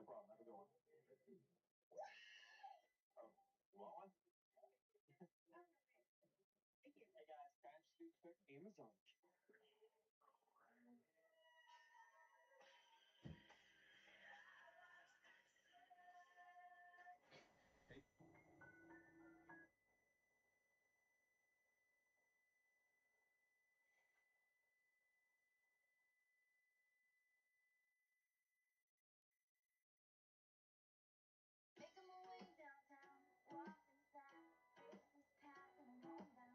problem. Have a good one. Oh, you want one? Hey guys, can I just do a quick Amazon? Hey. Making my way downtown, walking fast, faces pass and I'm going down.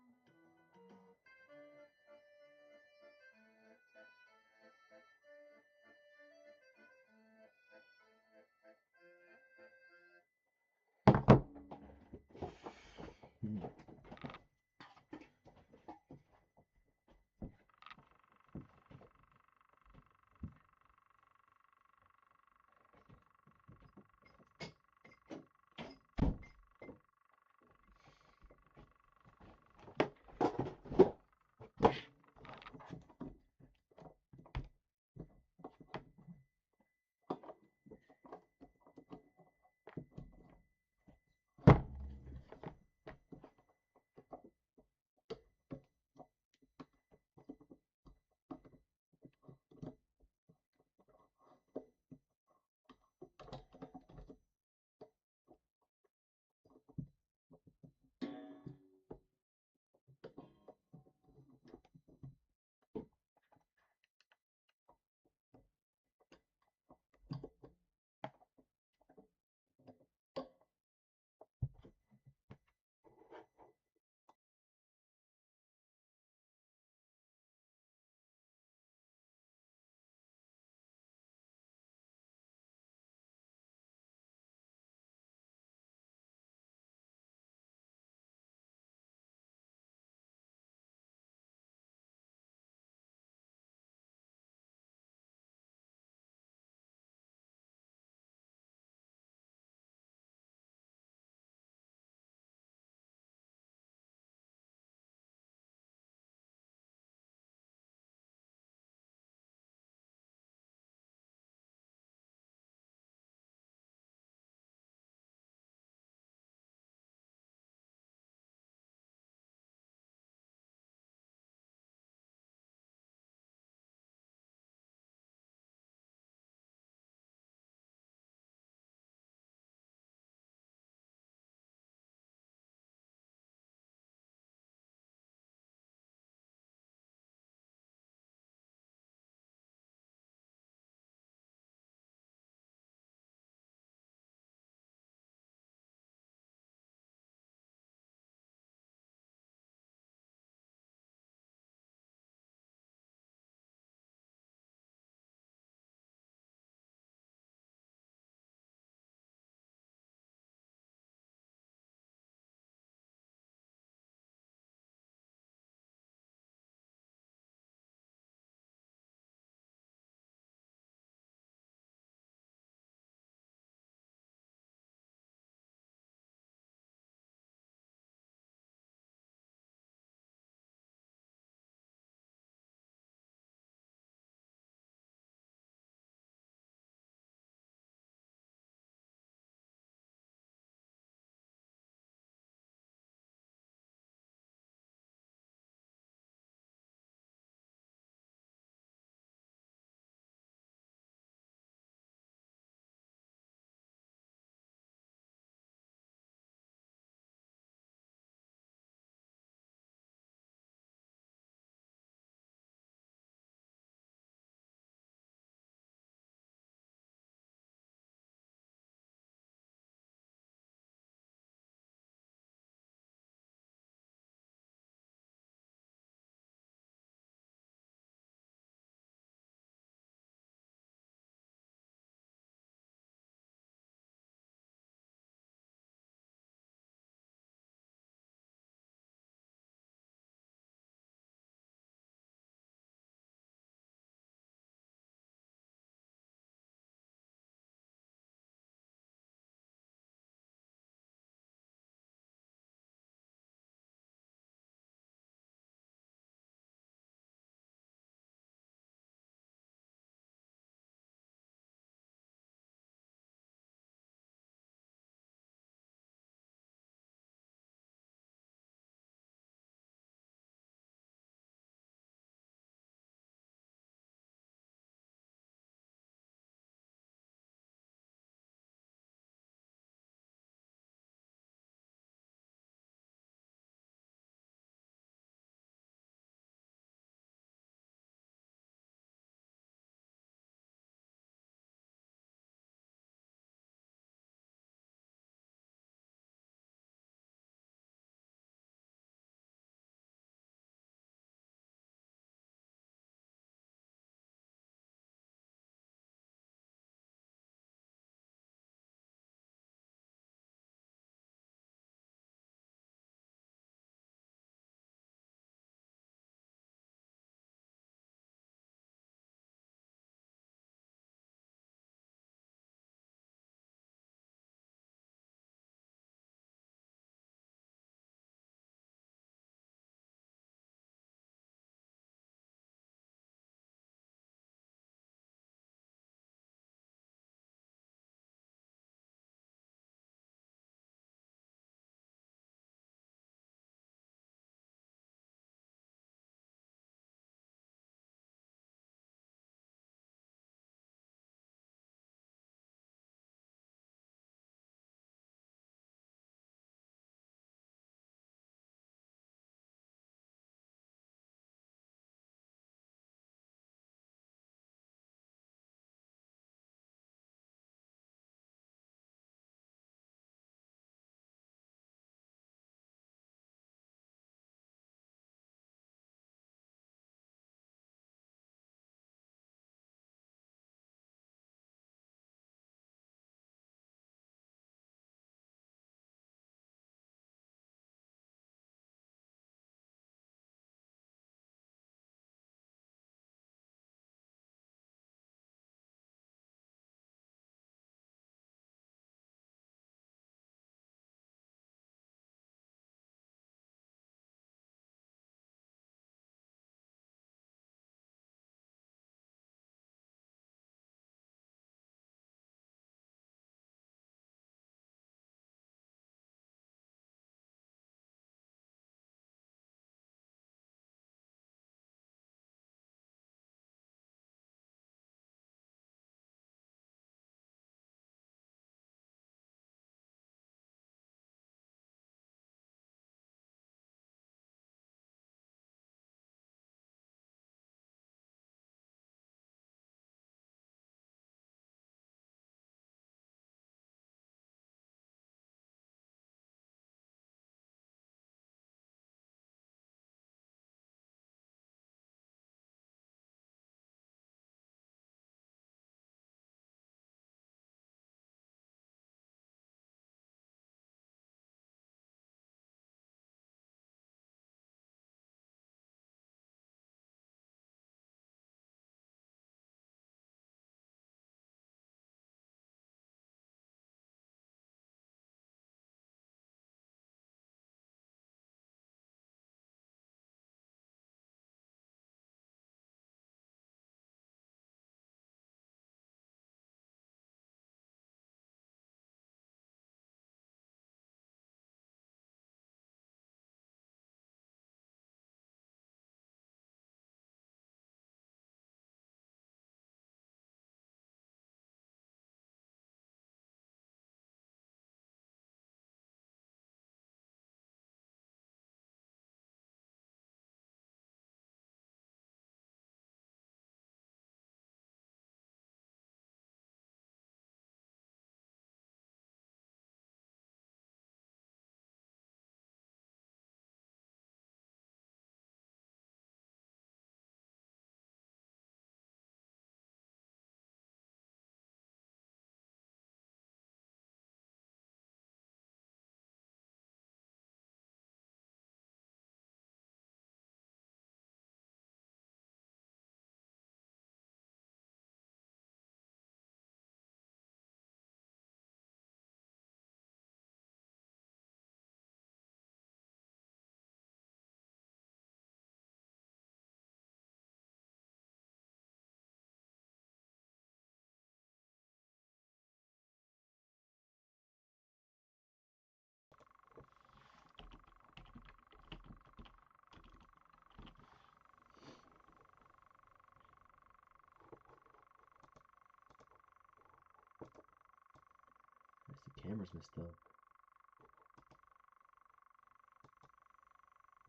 camera's messed up.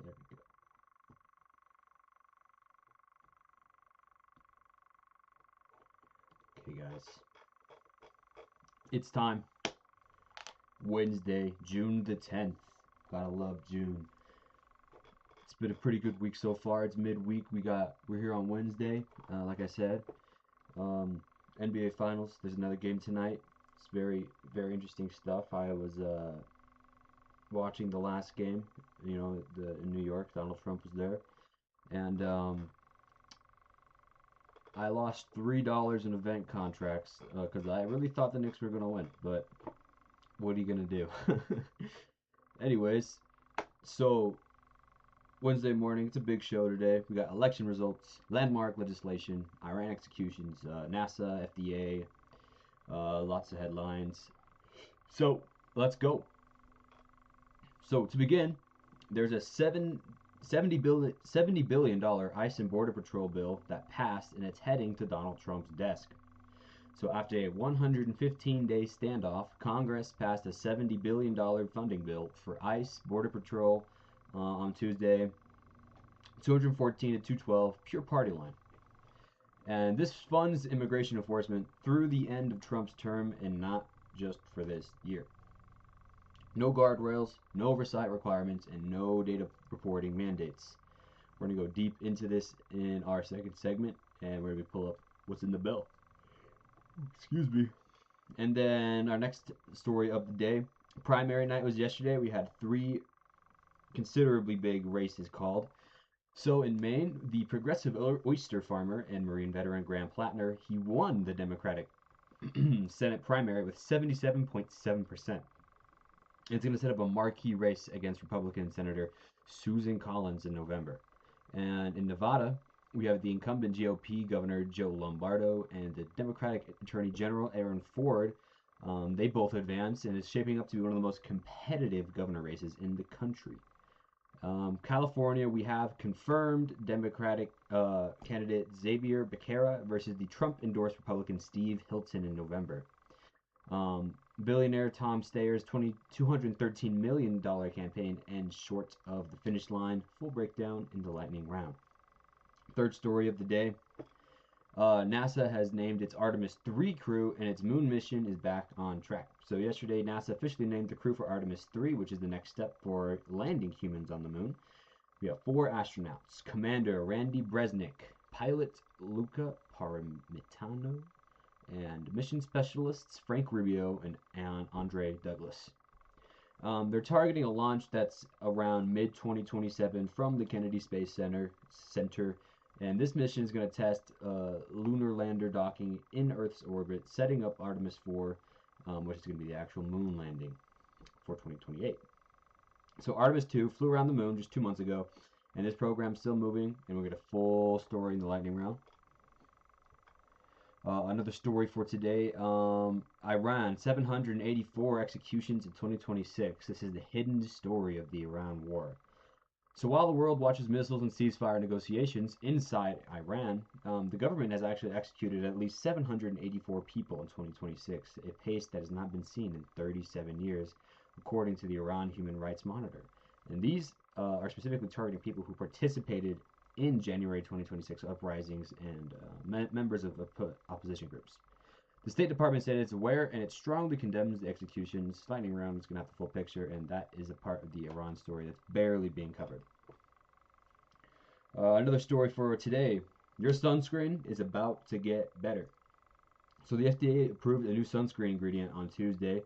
There we go. Okay, guys. It's time. Wednesday, June the 10th. Gotta love June. It's been a pretty good week so far. It's midweek. We're here on Wednesday. Like I said, NBA Finals. There's another game tonight. It's very, very interesting stuff. I was watching the last game. You know, in New York. Donald Trump was there, and I lost $3 in event contracts because I really thought the Knicks were gonna win. But what are you gonna do? Anyways, so Wednesday morning, it's a big show today. We got election results, landmark legislation, Iran executions, NASA, FDA, lots of headlines. So let's go. So to begin, there's a $70 billion ICE and Border Patrol bill that passed, and it's heading to Donald Trump's desk. So after a 115-day standoff, Congress passed a $70 billion funding bill for ICE, Border Patrol on Tuesday, 214 to 212, pure party line. And this funds immigration enforcement through the end of Trump's term and not just for this year. No guardrails, no oversight requirements, and no data reporting mandates. We're going to go deep into this in our second segment, and we're going to pull up what's in the bill. Excuse me. And then our next story of the day. Primary night was yesterday. We had 3 considerably big races called. So in Maine, the progressive oyster farmer and Marine veteran Graham Plattner, he won the Democratic Senate primary with 77.7%. It's going to set up a marquee race against Republican Senator Susan Collins in November. And in Nevada, we have the incumbent GOP Governor Joe Lombardo and the Democratic Attorney General Aaron Ford. They both advanced, and it's shaping up to be one of the most competitive governor races in the country. California, we have confirmed Democratic candidate Xavier Becerra versus the Trump-endorsed Republican Steve Hilton in November. Billionaire Tom Steyer's $213 million campaign ends short of the finish line. Full breakdown in the lightning round. Third story of the day. NASA has named its Artemis III crew, and its moon mission is back on track. So yesterday, NASA officially named the crew for Artemis III, which is the next step for landing humans on the moon. We have 4 astronauts: Commander Randy Bresnik, pilot Luca Paramitano, and mission specialists Frank Rubio and Andre Douglas. They're targeting a launch that's around mid-2027 from the Kennedy Space Center, and this mission is going to test lunar lander docking in Earth's orbit, setting up Artemis IV, which is going to be the actual moon landing for 2028. So Artemis II flew around the moon just 2 months ago, and this program's still moving, and we'll get a full story in the lightning round. Another story for today, Iran, 784 executions in 2026. This is the hidden story of the Iran war. So while the world watches missiles and ceasefire negotiations inside Iran, the government has actually executed at least 784 people in 2026, a pace that has not been seen in 37 years, according to the Iran Human Rights Monitor. And these are specifically targeting people who participated in January 2026 uprisings and members of opposition groups. The State Department said it's aware and it strongly condemns the executions. Lightning round is going to have the full picture, and that is a part of the Iran story that's barely being covered. Another story for today. Your sunscreen is about to get better. So the FDA approved a new sunscreen ingredient on Tuesday.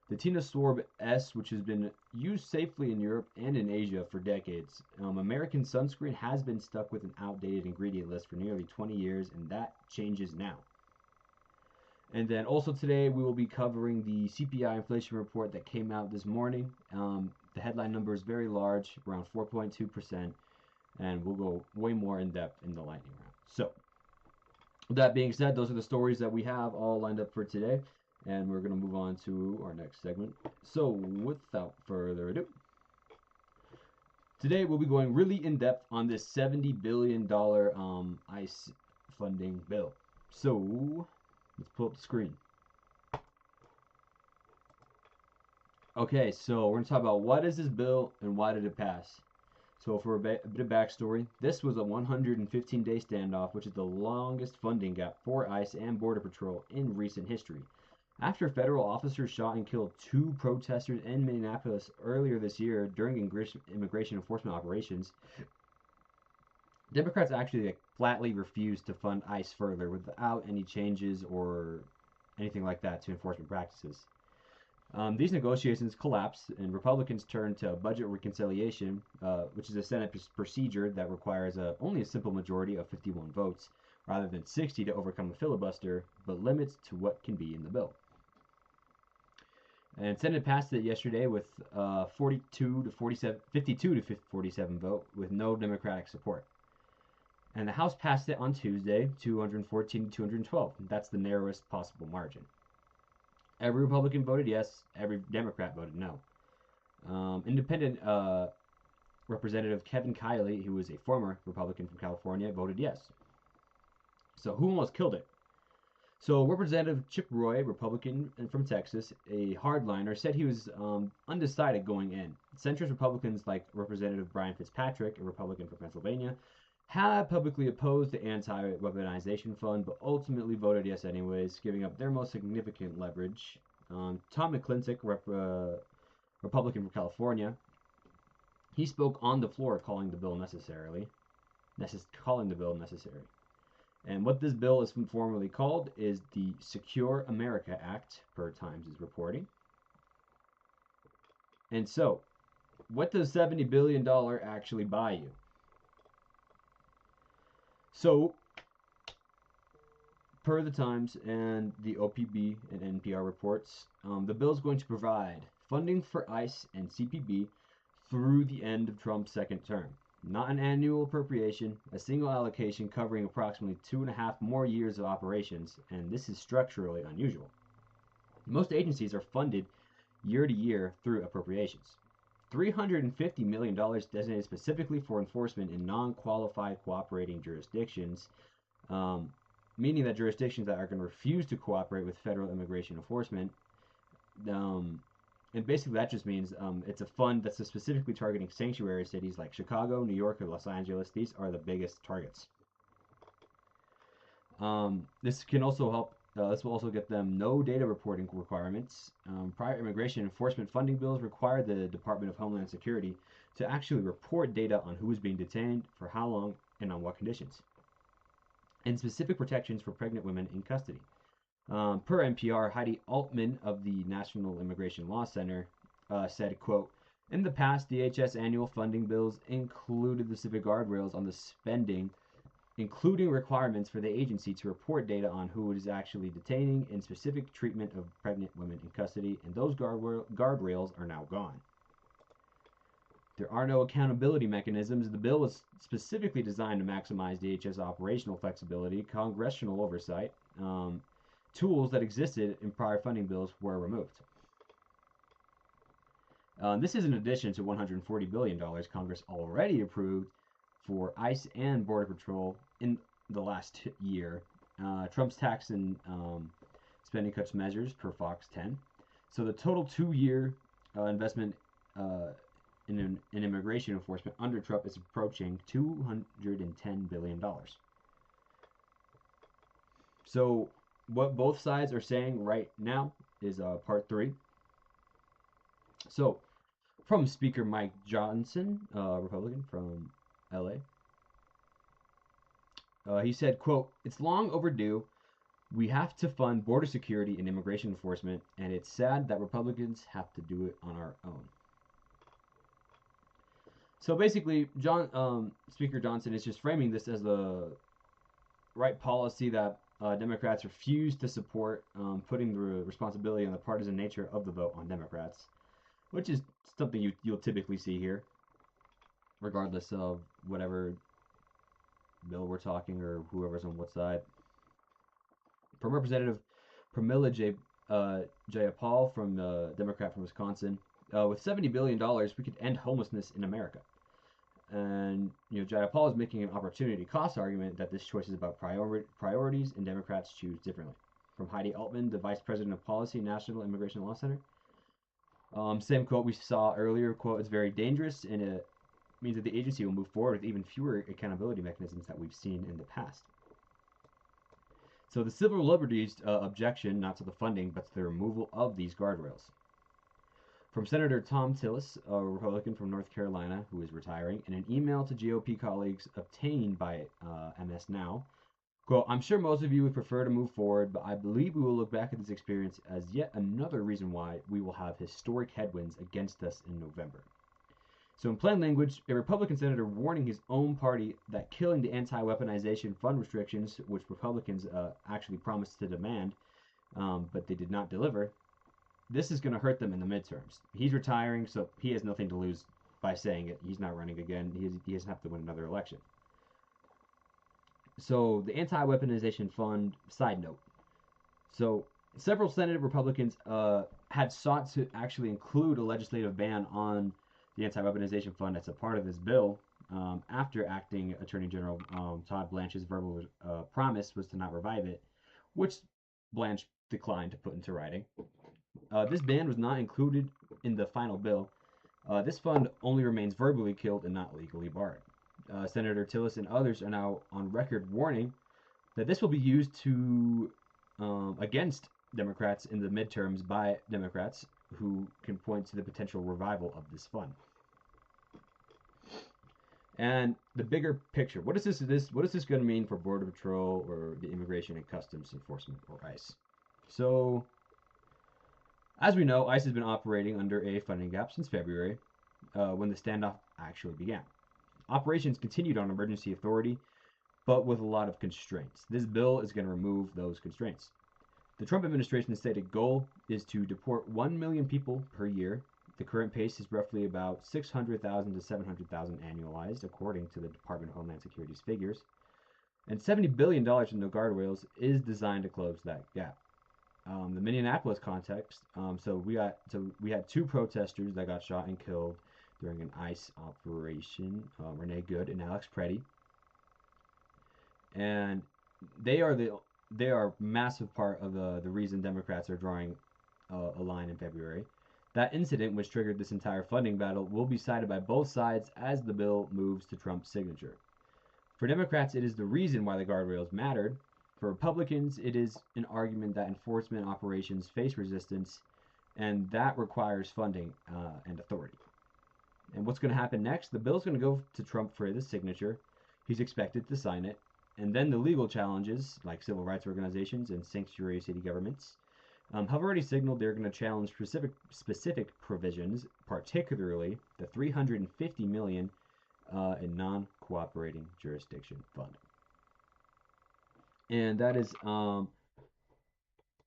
The Tinosorb S, which has been used safely in Europe and in Asia for decades. American sunscreen has been stuck with an outdated ingredient list for nearly 20 years, and that changes now. And then also today we will be covering the CPI Inflation Report that came out this morning. The headline number is very large, around 4.2%, and we'll go way more in depth in the lightning round. So, with that being said, those are the stories that we have all lined up for today, and we're going to move on to our next segment. So, without further ado, today we'll be going really in depth on this $70 billion ICE funding bill. So, let's pull up the screen. Okay, so we're going to talk about what is this bill and why did it pass. So for a bit of backstory, this was a 115-day standoff, which is the longest funding gap for ICE and Border Patrol in recent history. After federal officers shot and killed 2 protesters in Minneapolis earlier this year during immigration enforcement operations, Democrats actually flatly refused to fund ICE further without any changes or anything like that to enforcement practices. These negotiations collapsed, and Republicans turned to budget reconciliation, which is a Senate procedure that requires only a simple majority of 51 votes, rather than 60 to overcome a filibuster, but limits to what can be in the bill. And Senate passed it yesterday with 52 to 47 vote, with no Democratic support. And the House passed it on Tuesday, 214 to 212. That's the narrowest possible margin. Every Republican voted yes. Every Democrat voted no. Independent Representative Kevin Kiley, who is a former Republican from California, voted yes. So who almost killed it? So Representative Chip Roy, Republican from Texas, a hardliner, said he was undecided going in. Centrist Republicans like Representative Brian Fitzpatrick, a Republican from Pennsylvania, had publicly opposed the anti-weaponization fund, but ultimately voted yes anyways, giving up their most significant leverage. Tom McClintock, Republican from California, he spoke on the floor calling the bill necessary. And what this bill is formally called is the Secure America Act, per Times' reporting. And so, what does $70 billion actually buy you? So, per the Times and the OPB and NPR reports, the bill is going to provide funding for ICE and CPB through the end of Trump's second term. Not an annual appropriation, a single allocation covering approximately 2.5 more years of operations, and this is structurally unusual. Most agencies are funded year to year through appropriations. $350 million designated specifically for enforcement in non-qualified cooperating jurisdictions, meaning that jurisdictions that are going to refuse to cooperate with federal immigration enforcement. And basically that just means it's a fund that's specifically targeting sanctuary cities like Chicago, New York, or Los Angeles. These are the biggest targets. This can also help. This will also get them no data reporting requirements. Prior immigration enforcement funding bills require the Department of Homeland Security to actually report data on who is being detained, for how long, and on what conditions, and specific protections for pregnant women in custody. Per NPR, Heidi Altman of the National Immigration Law Center said, quote, "In the past, DHS annual funding bills included the specific guardrails on the spending, including requirements for the agency to report data on who it is actually detaining and specific treatment of pregnant women in custody, and those guardrails are now gone. There are no accountability mechanisms. The bill was specifically designed to maximize DHS operational flexibility, congressional oversight. Tools that existed in prior funding bills were removed." This is in addition to $140 billion Congress already approved for ICE and Border Patrol in the last year. Trump's tax and spending cuts measures per Fox 10. So the total 2-year investment in immigration enforcement under Trump is approaching $210 billion. So what both sides are saying right now is part 3. So, from Speaker Mike Johnson, Republican from LA, he said, quote, "It's long overdue. We have to fund border security and immigration enforcement, and it's sad that Republicans have to do it on our own." So basically, Speaker Johnson is just framing this as the right policy that Democrats refuse to support, putting the responsibility on the partisan nature of the vote on Democrats, which is something you'll typically see here, regardless of whatever bill we're talking or whoever's on what side. From Representative Pramila Jayapal, from Democrat from Wisconsin, with $70 billion, we could end homelessness in America. And Jayapal is making an opportunity cost argument that this choice is about priorities, and Democrats choose differently. From Heidi Altman, the Vice President of Policy, National Immigration Law Center, Same quote we saw earlier, quote, "It's very dangerous and it means that the agency will move forward with even fewer accountability mechanisms that we've seen in the past." So the civil liberties objection not to the funding but to the removal of these guardrails. From Senator Tom Tillis, a Republican from North Carolina who is retiring, in an email to GOP colleagues obtained by ms.now, quote, "I'm sure most of you would prefer to move forward, but I believe we will look back at this experience as yet another reason why we will have historic headwinds against us in November." So in plain language, a Republican senator warning his own party that killing the anti-weaponization fund restrictions, which Republicans actually promised to demand, but they did not deliver, this is going to hurt them in the midterms. He's retiring, so he has nothing to lose by saying it. He's not running again. He doesn't have to win another election. So the anti-weaponization fund, side note. So several Senate Republicans had sought to actually include a legislative ban on the anti-weaponization fund as a part of this bill after acting Attorney General Todd Blanche's verbal promise was to not revive it, which Blanche declined to put into writing. This ban was not included in the final bill. This fund only remains verbally killed and not legally barred. Senator Tillis and others are now on record warning that this will be used to against Democrats in the midterms by Democrats who can point to the potential revival of this fund. And the bigger picture, what is this going to mean for Border Patrol or the Immigration and Customs Enforcement, or ICE? So, as we know, ICE has been operating under a funding gap since February, when the standoff actually began. Operations continued on emergency authority, but with a lot of constraints. This bill is going to remove those constraints. The Trump administration's stated goal is to deport 1 million people per year. The current pace is roughly about 600,000 to 700,000 annualized, according to the Department of Homeland Security's figures. And $70 billion in no guardrails is designed to close that gap. The Minneapolis context, so we had 2 protesters that got shot and killed during an ICE operation, Renee Good and Alex Preddy. And they are a massive part of the reason Democrats are drawing a line in February. That incident, which triggered this entire funding battle, will be cited by both sides as the bill moves to Trump's signature. For Democrats, it is the reason why the guardrails mattered. For Republicans, it is an argument that enforcement operations face resistance, and that requires funding and authority. And what's going to happen next? The bill's going to go to Trump for his signature. He's expected to sign it. And then the legal challenges, like civil rights organizations and sanctuary city governments, have already signaled they're going to challenge specific provisions, particularly the $350 million in non-cooperating jurisdiction fund. And that is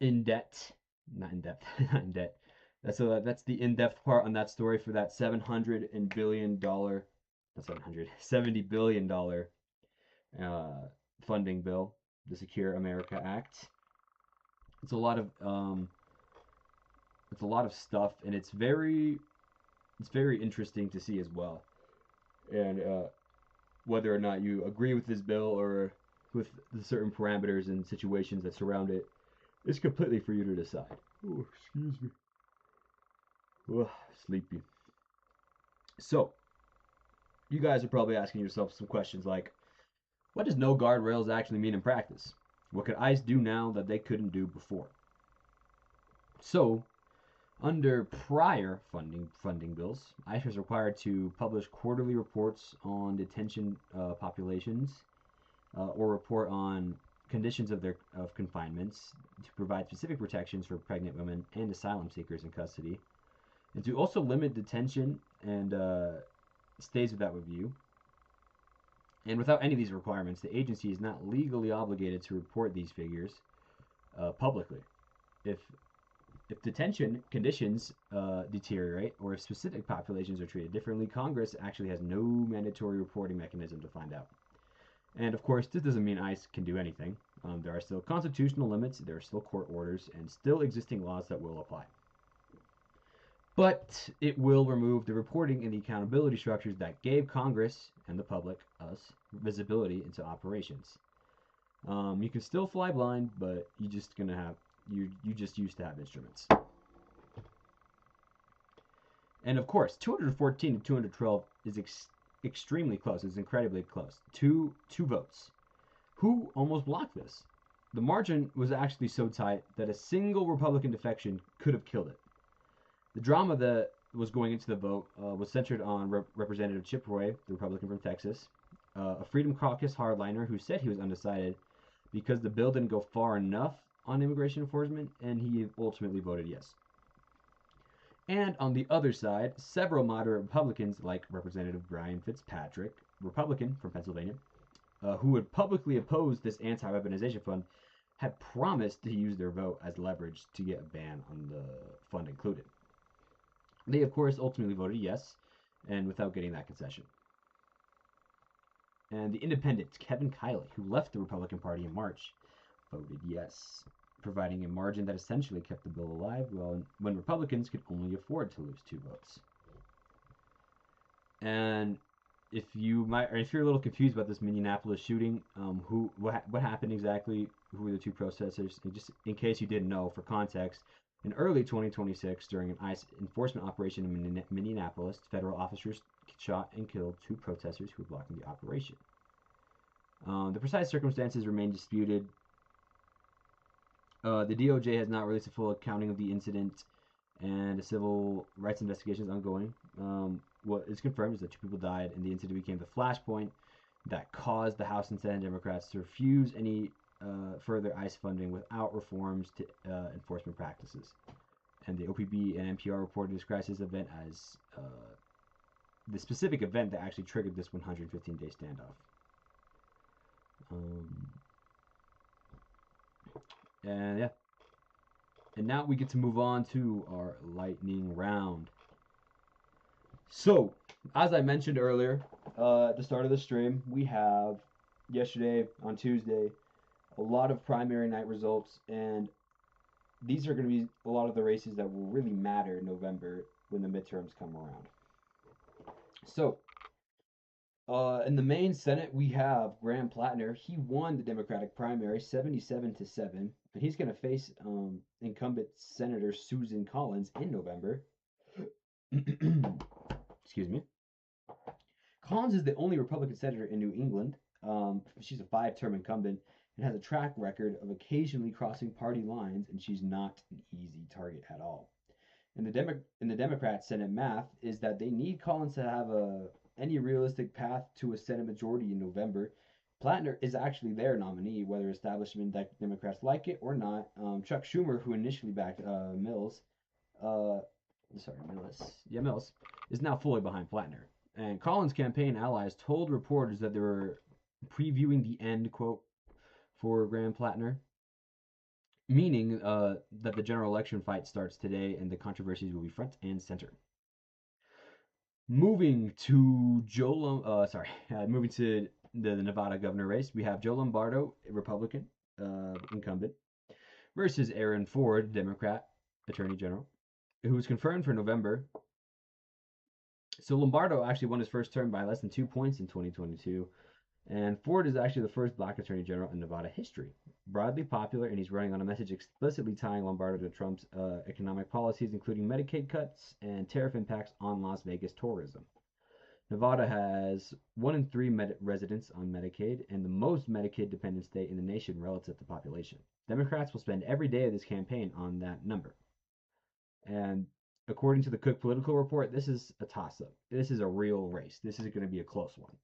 in debt, not in depth, not in debt. That's the in-depth part on that story for that $70 billion funding bill, the Secure America Act. It's a lot of stuff, and it's very interesting to see as well. And whether or not you agree with this bill or with the certain parameters and situations that surround it, it's completely for you to decide. Oh, excuse me. Oh, sleepy. So, you guys are probably asking yourself some questions like, what does no guardrails actually mean in practice? What could ICE do now that they couldn't do before? So, under prior funding bills, ICE was required to publish quarterly reports on detention populations or report on conditions of confinements to provide specific protections for pregnant women and asylum seekers in custody, and to also limit detention and stays without review. And without any of these requirements, the agency is not legally obligated to report these figures publicly. If detention conditions deteriorate, or if specific populations are treated differently, Congress actually has no mandatory reporting mechanism to find out. And of course, this doesn't mean ICE can do anything. There are still constitutional limits, there are still court orders, and still existing laws that will apply. But it will remove the reporting and the accountability structures that gave Congress and the public, us, visibility into operations. You can still fly blind, but you just used to have instruments. And of course, 214 to 212 is extremely close. It's incredibly close. Two votes. Who almost blocked this? The margin was actually so tight that a single Republican defection could have killed it. The drama that was going into the vote was centered on Representative Chip Roy, the Republican from Texas, a Freedom Caucus hardliner who said he was undecided because the bill didn't go far enough on immigration enforcement, and he ultimately voted yes. And on the other side, several moderate Republicans, like Representative Brian Fitzpatrick, Republican from Pennsylvania, who would publicly oppose this anti-weaponization fund, had promised to use their vote as leverage to get a ban on the fund included. They, of course, ultimately voted yes, and without getting that concession. And the independent Kevin Kiley, who left the Republican Party in March, voted yes, providing a margin that essentially kept the bill alive when Republicans could only afford to lose 2 votes. And if you're a little confused about this Minneapolis shooting, what happened exactly? Who were the 2 protesters? And just in case you didn't know, for context, in early 2026, during an ICE enforcement operation in Minneapolis, federal officers shot and killed 2 protesters who were blocking the operation. The precise circumstances remain disputed. The DOJ has not released a full accounting of the incident, and a civil rights investigation is ongoing. What is confirmed is that 2 people died, and the incident became the flashpoint that caused the House and Senate Democrats to refuse any further ICE funding without reforms to enforcement practices. And the OPB and NPR reported describes this event as the specific event that actually triggered this 115-day standoff. And yeah. And now we get to move on to our lightning round. So, as I mentioned earlier, at the start of the stream, we have yesterday on Tuesday a lot of primary night results, and these are going to be a lot of the races that will really matter in November when the midterms come around. So, in the Maine Senate, we have Graham Plattner. He won the Democratic primary 77-7, and he's going to face incumbent Senator Susan Collins in November. Excuse me. Collins is the only Republican senator in New England. She's a 5-term incumbent and has a track record of occasionally crossing party lines, and she's not an easy target at all. And the Democrat Senate math is that they need Collins to have any realistic path to a Senate majority in November. Plattner is actually their nominee, whether establishment Democrats like it or not. Chuck Schumer, who initially backed Mills, is now fully behind Plattner. And Collins' campaign allies told reporters that they were previewing the end, quote, for Graham Plattner, meaning that the general election fight starts today and the controversies will be front and center. Moving to moving to the Nevada governor race, we have Joe Lombardo, a Republican incumbent, versus Aaron Ford, Democrat Attorney General, who was confirmed for November. So Lombardo actually won his first term by less than 2 points in 2022, and Ford is actually the first Black Attorney General in Nevada history. Broadly popular, and he's running on a message explicitly tying Lombardo to Trump's economic policies, including Medicaid cuts and tariff impacts on Las Vegas tourism. Nevada has 1 in 3 residents on Medicaid, and the most Medicaid-dependent state in the nation relative to population. Democrats will spend every day of this campaign on that number. And according to the Cook Political Report, this is a toss-up. This is a real race. This is going to be a close one.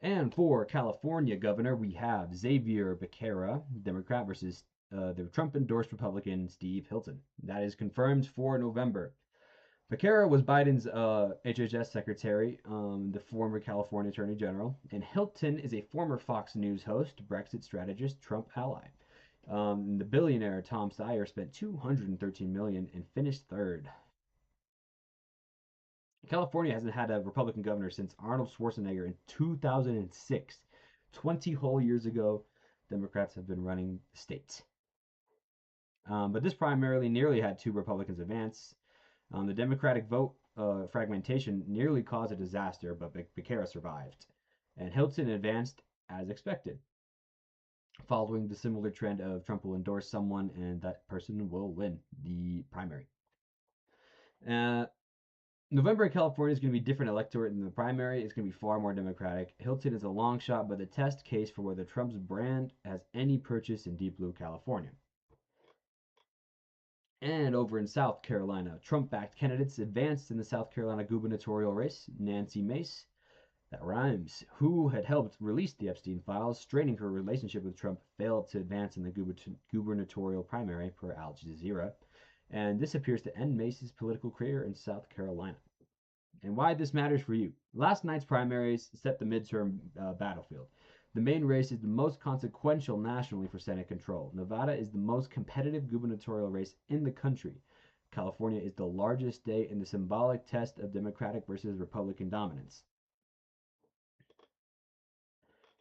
And for California governor, we have Xavier Becerra, Democrat, versus the Trump-endorsed Republican Steve Hilton. That is confirmed for November. Becerra was Biden's HHS secretary, the former California Attorney General, and Hilton is a former Fox News host, Brexit strategist, Trump ally. The billionaire Tom Steyer spent $213 million and finished third. California hasn't had a Republican governor since Arnold Schwarzenegger in 2006. 20 whole years ago, Democrats have been running the state. But this primarily nearly had 2 Republicans advance. The Democratic vote fragmentation nearly caused a disaster, but Becerra survived. And Hilton advanced as expected, following the similar trend of Trump will endorse someone and that person will win the primary. November in California is going to be different electorate than the primary. It's going to be far more Democratic. Hilton is a long shot, but the test case for whether Trump's brand has any purchase in deep blue California. And over in South Carolina, Trump-backed candidates advanced in the South Carolina gubernatorial race. Nancy Mace, that rhymes, who had helped release the Epstein files, straining her relationship with Trump, failed to advance in the gubernatorial primary per Al Jazeera. And this appears to end Mace's political career in South Carolina. And why this matters for you. Last night's primaries set the midterm battlefield. The Maine race is the most consequential nationally for Senate control. Nevada is the most competitive gubernatorial race in the country. California is the largest state in the symbolic test of Democratic versus Republican dominance.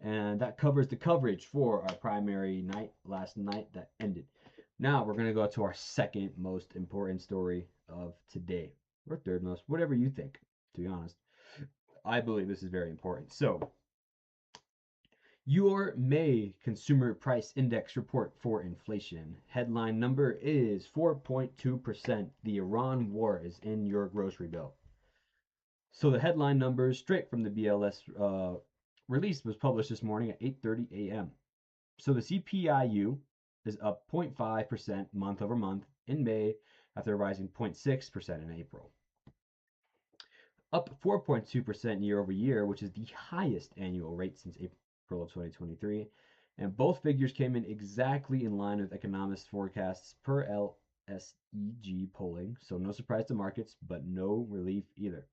And that covers the coverage for our primary night last night that ended. Now we're going to go to our second most important story of today, or third most, whatever you think, to be honest. I believe this is very important. So, your May Consumer Price Index report for inflation. Headline number is 4.2%. The Iran war is in your grocery bill. So the headline numbers straight from the BLS release was published this morning at 8:30 a.m. So the CPIU is up 0.5% month over month in May after rising 0.6% in April. Up 4.2% year over year, which is the highest annual rate since April of 2023. And both figures came in exactly in line with economists' forecasts per LSEG polling. So no surprise to markets, but no relief either.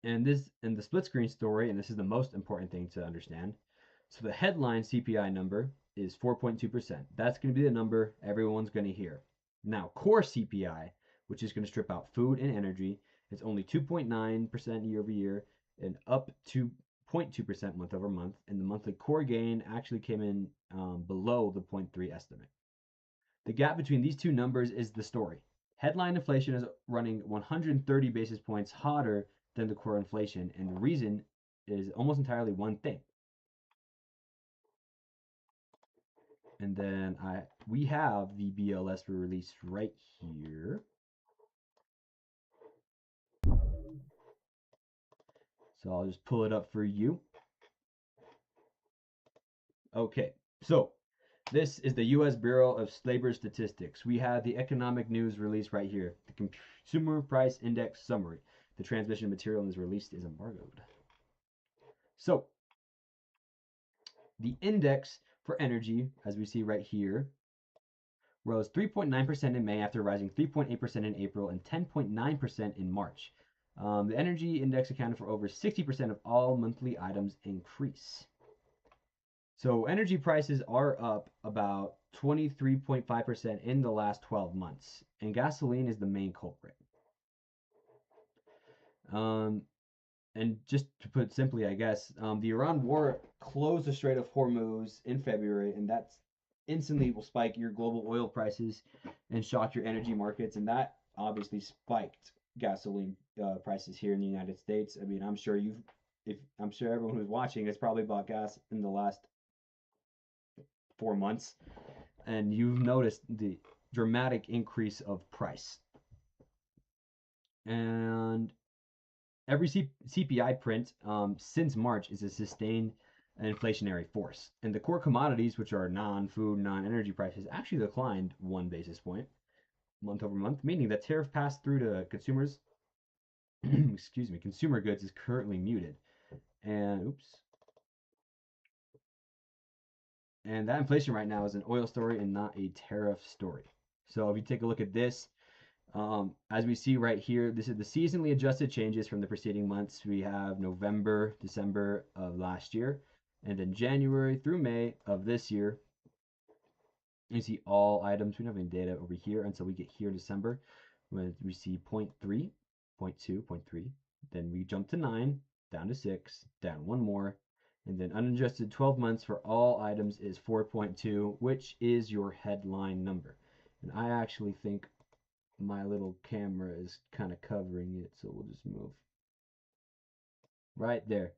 And the split screen story, and this is the most important thing to understand. So the headline CPI number is 4.2%. That's going to be the number everyone's going to hear. Now, core CPI, which is going to strip out food and energy, is only 2.9% year over year and up 2.2% month over month. And the monthly core gain actually came in below the 0.3 estimate. The gap between these two numbers is the story. Headline inflation is running 130 basis points hotter than the core inflation, and the reason is almost entirely one thing. And then we have the BLS release right here. So I'll just pull it up for you. Okay, so this is the U.S. Bureau of Labor Statistics. We have the economic news release right here. The Consumer Price Index summary. The transmission material in this release is embargoed. So the index for energy, as we see right here, rose 3.9% in May after rising 3.8% in April and 10.9% in March. The energy index accounted for over 60% of all monthly items increase. So energy prices are up about 23.5% in the last 12 months, and gasoline is the main culprit. And just to put it simply, I guess, the Iran war closed the Strait of Hormuz in February, and that's instantly will spike your global oil prices and shock your energy markets, and that obviously spiked gasoline prices here in the United States. I mean, I'm sure everyone who's watching has probably bought gas in the last 4 months, and you've noticed the dramatic increase of price. And every CPI print since March is a sustained inflationary force. And the core commodities, which are non-food, non-energy prices, actually declined 1 basis point month over month, meaning that tariff pass through to consumers, consumer goods is currently muted. And And that inflation right now is an oil story and not a tariff story. So if you take a look at this, as we see right here, this is the seasonally adjusted changes from the preceding months. We have November, December of last year, and then January through May of this year. You see all items. We don't have any data over here until we get here in December, when we see 0.3, 0.2, 0.3. Then we jump to 9, down to 6, down one more. And then unadjusted 12 months for all items is 4.2, which is your headline number. And I actually think my little camera is kind of covering it, so we'll just move right there.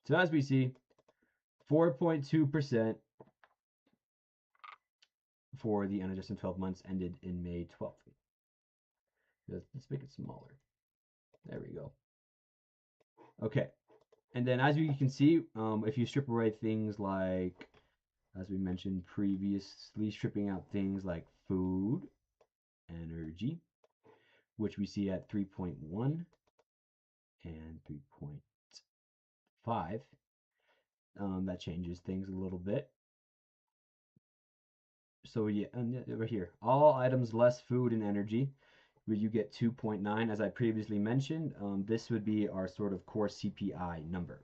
So as we see, 4.2% for the unadjusted 12 months ended in May 12th. Let's make it smaller. There we go. Okay. And then as you can see, if you strip away things like, as we mentioned previously, stripping out things like food, energy, which we see at 3.1 and 3.5, that changes things a little bit. So yeah, over here, all items less food and energy, where you get 2.9, as I previously mentioned. This would be our sort of core CPI number.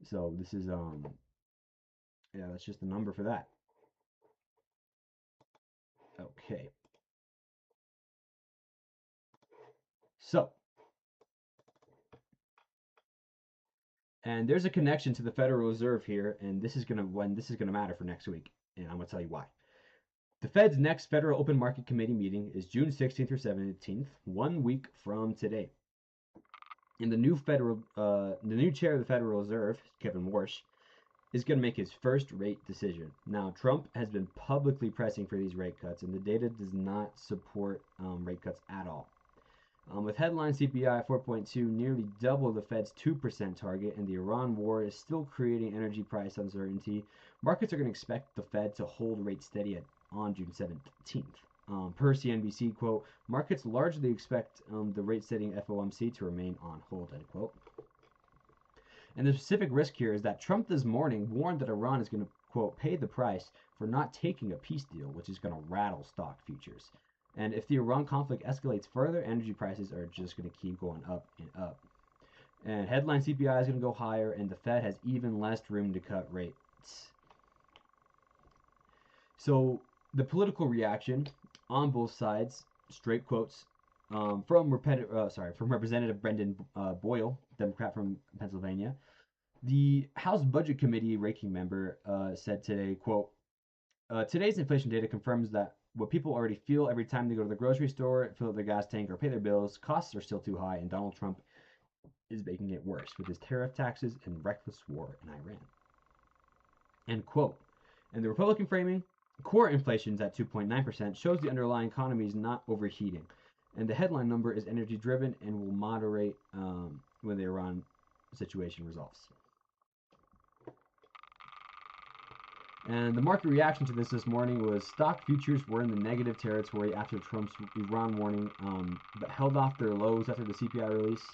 So this is yeah, that's just the number for that. Okay. So, and there's a connection to the Federal Reserve here, and this is gonna matter for next week, and I'm gonna tell you why. The Fed's next Federal Open Market Committee meeting is June 16th or 17th, 1 week from today. And the new chair of the Federal Reserve, Kevin Warsh, is going to make his first rate decision. Now, Trump has been publicly pressing for these rate cuts, and the data does not support rate cuts at all. With headline CPI at 4.2, nearly double the Fed's 2% target, and the Iran war is still creating energy price uncertainty, markets are going to expect the Fed to hold rates steady on June 17th. Per CNBC, quote, markets largely expect the rate-setting FOMC to remain on hold, end quote. And the specific risk here is that Trump this morning warned that Iran is going to, quote, pay the price for not taking a peace deal, which is going to rattle stock futures. And if the Iran conflict escalates further, energy prices are just going to keep going up and up. And headline CPI is going to go higher, and the Fed has even less room to cut rates. So the political reaction on both sides, straight quotes, from Representative Brendan Boyle, Democrat from Pennsylvania. The House Budget Committee ranking member said today, quote, today's inflation data confirms that what people already feel every time they go to the grocery store, fill up their gas tank, or pay their bills, costs are still too high, and Donald Trump is making it worse with his tariff taxes and reckless war in Iran. End quote. And the Republican framing, core inflation is at 2.9%, shows the underlying economy is not overheating. And the headline number is energy driven and will moderate when the Iran situation resolves. And the market reaction to this morning was stock futures were in the negative territory after Trump's Iran warning, but held off their lows after the CPI release,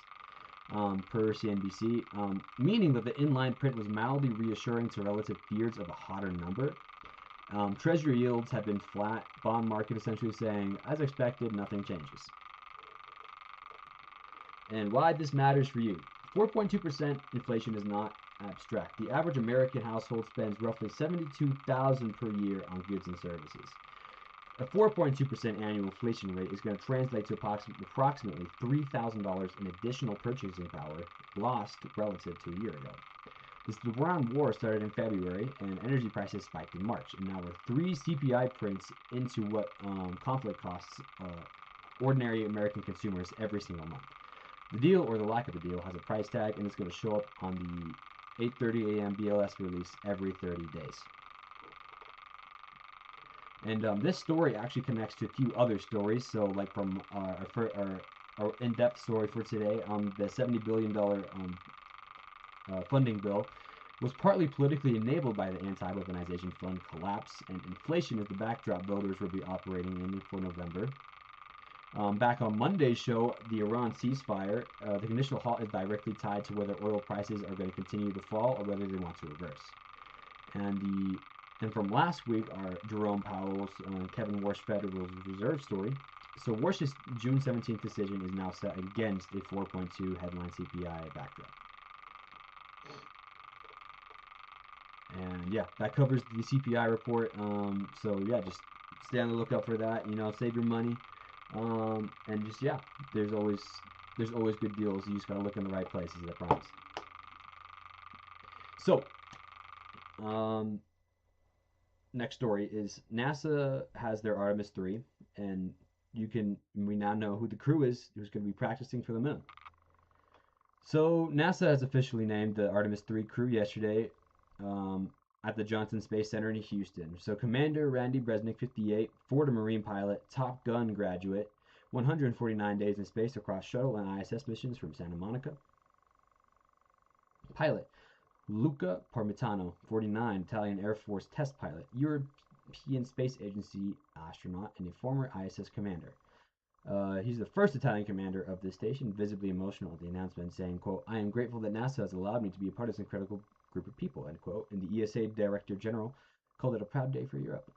per CNBC, meaning that the inline print was mildly reassuring to relative fears of a hotter number. Treasury yields have been flat, bond market essentially saying, as expected, nothing changes. And why this matters for you. 4.2% inflation is not abstract. The average American household spends roughly $72,000 per year on goods and services. A 4.2% annual inflation rate is going to translate to approximately $3,000 in additional purchasing power lost relative to a year ago. This Iran war started in February, and energy prices spiked in March, and now we're 3 CPI prints into what conflict costs ordinary American consumers every single month. The deal, or the lack of a deal, has a price tag, and it's going to show up on the 8:30 a.m. BLS release every 30 days. And this story actually connects to a few other stories. So, like from our in-depth story for today, the $70 billion funding bill was partly politically enabled by the anti-weaponization fund collapse, and inflation is the backdrop voters will be operating in for November. Back on Monday's show, the Iran ceasefire, the initial halt is directly tied to whether oil prices are going to continue to fall or whether they want to reverse. And from last week, our Jerome Powell's Kevin Warsh Federal Reserve story. So Warsh's June 17th decision is now set against a 4.2 headline CPI backdrop. And yeah, that covers the CPI report. So yeah, just stay on the lookout for that. Save your money. And just, yeah, there's always good deals. You just gotta look in the right places, I promise. So, next story is NASA has their Artemis III, and we now know who the crew is who's going to be practicing for the moon. So NASA has officially named the Artemis III crew yesterday at the Johnson Space Center in Houston. So Commander Randy Bresnik, 58, Florida Marine pilot, Top Gun graduate, 149 days in space across shuttle and ISS missions from Santa Monica. Pilot Luca Parmitano, 49, Italian Air Force test pilot, European Space Agency astronaut, and a former ISS commander. He's the first Italian commander of this station, visibly emotional at the announcement, saying, quote, "I am grateful that NASA has allowed me to be a part of this incredible group of people," end quote. And the ESA Director General called it a proud day for Europe.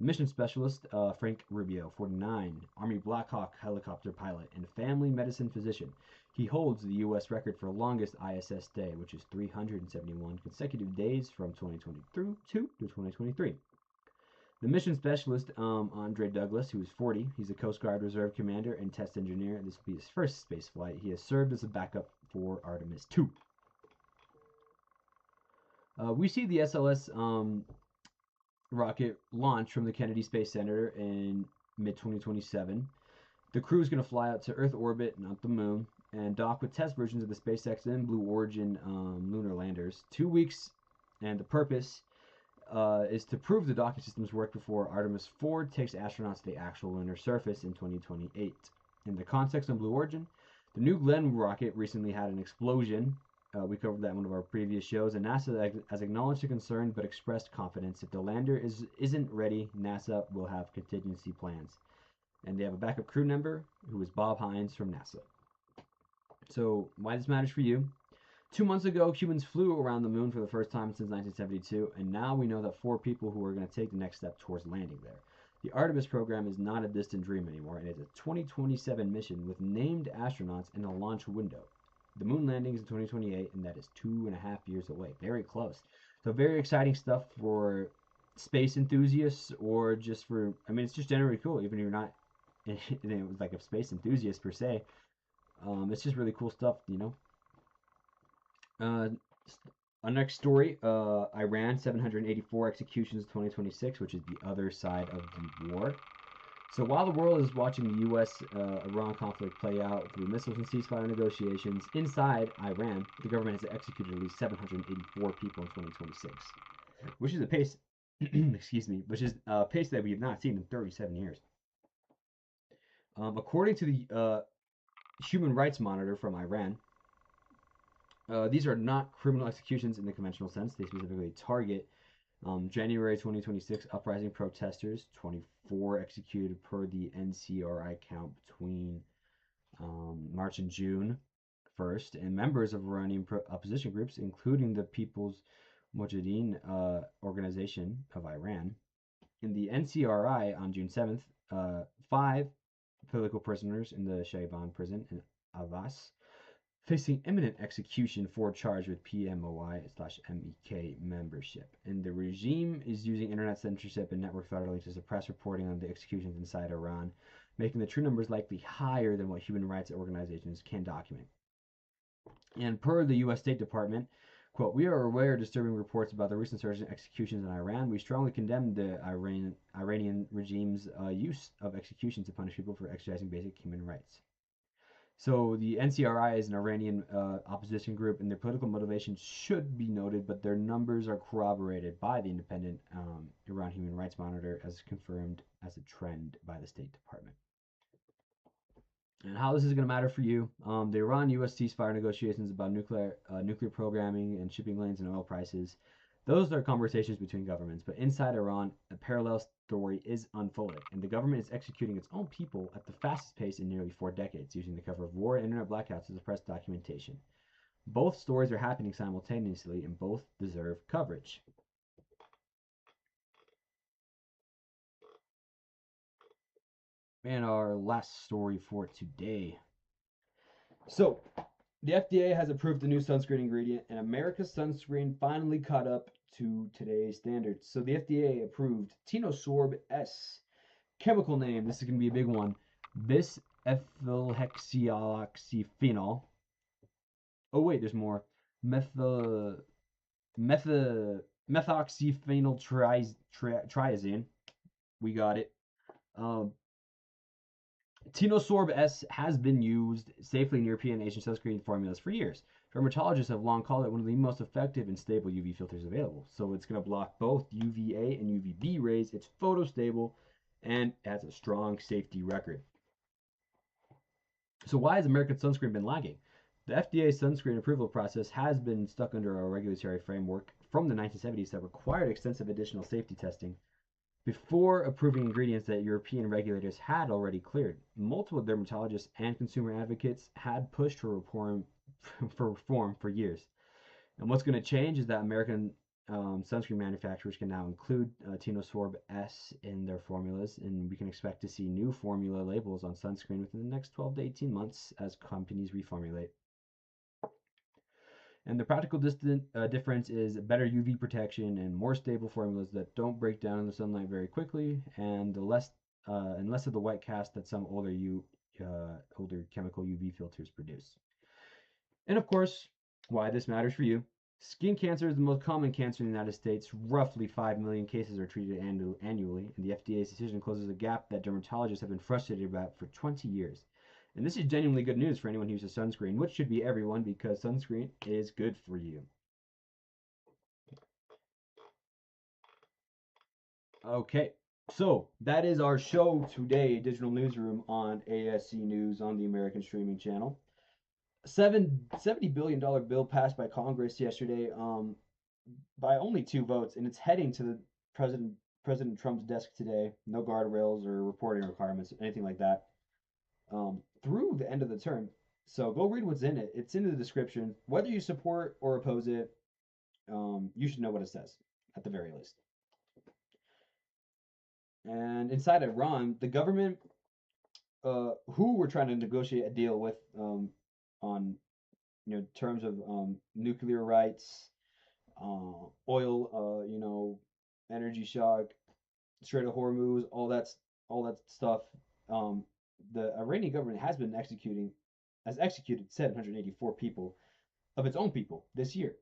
Mission Specialist Frank Rubio, 49, Army Black Hawk helicopter pilot and family medicine physician. He holds the U.S. record for longest ISS stay, which is 371 consecutive days from 2022 to 2023. The mission specialist, Andre Douglas, who is 40, he's a Coast Guard Reserve Commander and Test Engineer. This will be his first space flight. He has served as a backup for Artemis II. We see the SLS rocket launch from the Kennedy Space Center in mid-2027. The crew is going to fly out to Earth orbit, not the moon, and dock with test versions of the SpaceX and Blue Origin lunar landers. 2 weeks, and the purpose is to prove the docking systems work before Artemis IV takes astronauts to the actual lunar surface in 2028. In the context of Blue Origin, the New Glenn rocket recently had an explosion. We covered that in one of our previous shows, and NASA has acknowledged the concern but expressed confidence if the lander isn't ready, NASA will have contingency plans. And they have a backup crew member who is Bob Hines from NASA. So why this matters for you? 2 months ago, humans flew around the moon for the first time since 1972, and now we know that 4 people who are going to take the next step towards landing there. The Artemis program is not a distant dream anymore, and it's a 2027 mission with named astronauts and a launch window. The moon landing is in 2028, and that is 2.5 years away. Very close. So very exciting stuff for space enthusiasts, or just for, I mean, it's just generally cool, even if you're not like a space enthusiast per se. It's just really cool stuff, you know. Our next story, Iran, 784 executions in 2026, which is the other side of the war. So while the world is watching the U.S.-Iran conflict play out through missiles and ceasefire negotiations, inside Iran, the government has executed at least 784 people in 2026, which is a pace, excuse me, which is a pace that we have not seen in 37 years. According to the Human Rights Monitor from Iran, these are not criminal executions in the conventional sense. They specifically target January 2026 uprising protesters, 24 executed per the NCRI count between March and June 1st, and members of Iranian opposition groups, including the People's Mujahideen Organization of Iran. In the NCRI on June 7th, 5 political prisoners in the Shaiban prison in Avas facing imminent execution for charge with PMOI/MEK membership. And the regime is using internet censorship and network throttling to suppress reporting on the executions inside Iran, making the true numbers likely higher than what human rights organizations can document. And per the U.S. State Department, quote, "We are aware of disturbing reports about the recent surge in executions in Iran. We strongly condemn the Iranian regime's use of executions to punish people for exercising basic human rights." So the NCRI is an Iranian opposition group, and their political motivations should be noted, but their numbers are corroborated by the independent Iran Human Rights Monitor, as confirmed as a trend by the State Department. And how this is going to matter for you, the Iran-U.S. ceasefire negotiations about nuclear programming and shipping lanes and oil prices, those are conversations between governments, but inside Iran, a parallel story is unfolding, and the government is executing its own people at the fastest pace in nearly 4 decades, using the cover of war and internet blackouts to suppress documentation. Both stories are happening simultaneously, and both deserve coverage. And our last story for today. So, the FDA has approved the new sunscreen ingredient, and America's sunscreen finally caught up to today's standards. So the FDA approved Tinosorb S. Chemical name, this is going to be a big one, bis-ethylhexyloxyphenol. Oh wait, there's more. Methoxyphenyltriazine. We got it. Tinosorb S has been used safely in European and Asian sunscreen formulas for years. Dermatologists have long called it one of the most effective and stable UV filters available. So it's going to block both UVA and UVB rays. It's photostable and has a strong safety record. So why has American sunscreen been lagging? The FDA sunscreen approval process has been stuck under a regulatory framework from the 1970s that required extensive additional safety testing before approving ingredients that European regulators had already cleared. Multiple dermatologists and consumer advocates had pushed for reform for years. And what's going to change is that American sunscreen manufacturers can now include Tinosorb S in their formulas, and we can expect to see new formula labels on sunscreen within the next 12 to 18 months as companies reformulate. And the practical difference is better UV protection and more stable formulas that don't break down in the sunlight very quickly, and less of the white cast that some older chemical UV filters produce. And of course, why this matters for you. Skin cancer is the most common cancer in the United States. Roughly 5 million cases are treated annually, and the FDA's decision closes a gap that dermatologists have been frustrated about for 20 years. And this is genuinely good news for anyone who uses sunscreen, which should be everyone because sunscreen is good for you. Okay, so that is our show today, Digital Newsroom on ASC News on the American Streaming Channel. $70 billion bill passed by Congress yesterday by only 2 votes, and it's heading to the President Trump's desk today. No guardrails or reporting requirements, anything like that, through the end of the term. So go read what's in it. It's in the description. Whether you support or oppose it, you should know what it says, at the very least. And inside Iran, the government, who were trying to negotiate a deal with on terms of nuclear rights, oil, energy shock, Strait of Hormuz, all that stuff. The Iranian government has executed 784 people of its own people this year.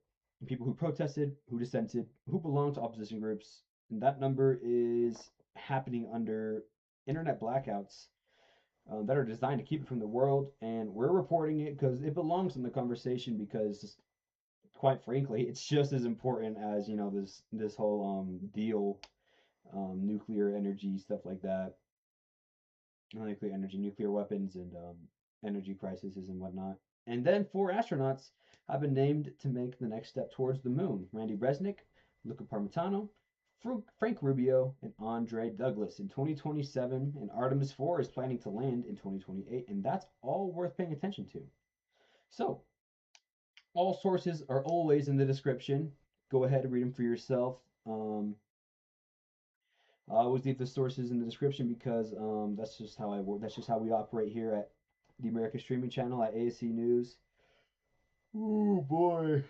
People who protested, who dissented, who belonged to opposition groups, and that number is happening under internet blackouts that are designed to keep it from the world, and we're reporting it because it belongs in the conversation because, quite frankly, it's just as important as this whole deal, nuclear energy, stuff like that, nuclear energy, nuclear weapons, and energy crises and whatnot. And then 4 astronauts have been named to make the next step towards the moon: Randy Resnick, Luca Parmitano, Frank Rubio, and Andre Douglas in 2027, and Artemis IV is planning to land in 2028, and that's all worth paying attention to. So, all sources are always in the description. Go ahead and read them for yourself. I always leave the sources in the description because that's just how I work. That's just how we operate here at the American Streaming Channel at ASC News. Oh boy.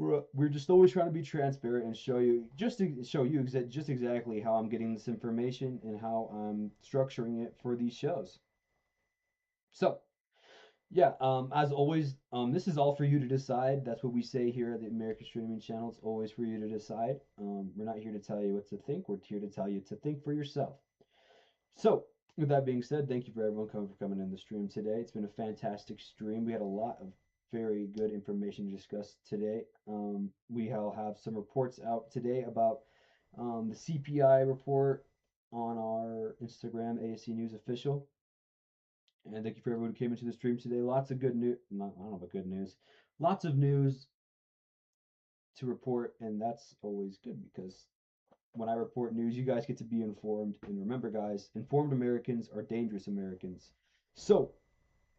We're just always trying to be transparent and show you just exactly how I'm getting this information and how I'm structuring it for these shows. So, yeah, as always, this is all for you to decide. That's what we say here at the American Streaming Channel. It's always for you to decide. We're not here to tell you what to think. We're here to tell you to think for yourself. So, with that being said, thank you for everyone for coming in the stream today. It's been a fantastic stream. We had a lot of very good information to discuss today. We'll have some reports out today about the CPI report on our Instagram, ASC News Official. And thank you for everyone who came into the stream today. Lots of good news. I don't know about good news. Lots of news to report, and that's always good because when I report news, you guys get to be informed. And remember, guys, informed Americans are dangerous Americans. So,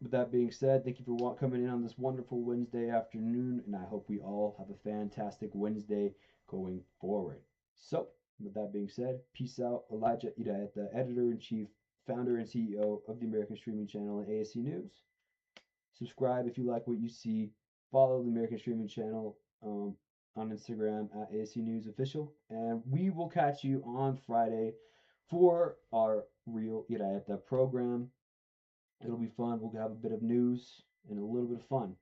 with that being said, thank you for coming in on this wonderful Wednesday afternoon, and I hope we all have a fantastic Wednesday going forward. So, with that being said, peace out. Elijah Ida, the editor-in-chief, founder and CEO of the American Streaming Channel and ASC News. Subscribe if you like what you see. Follow the American Streaming Channel on Instagram at ASC News Official. And we will catch you on Friday for our Real Iraeta program. It'll be fun. We'll have a bit of news and a little bit of fun.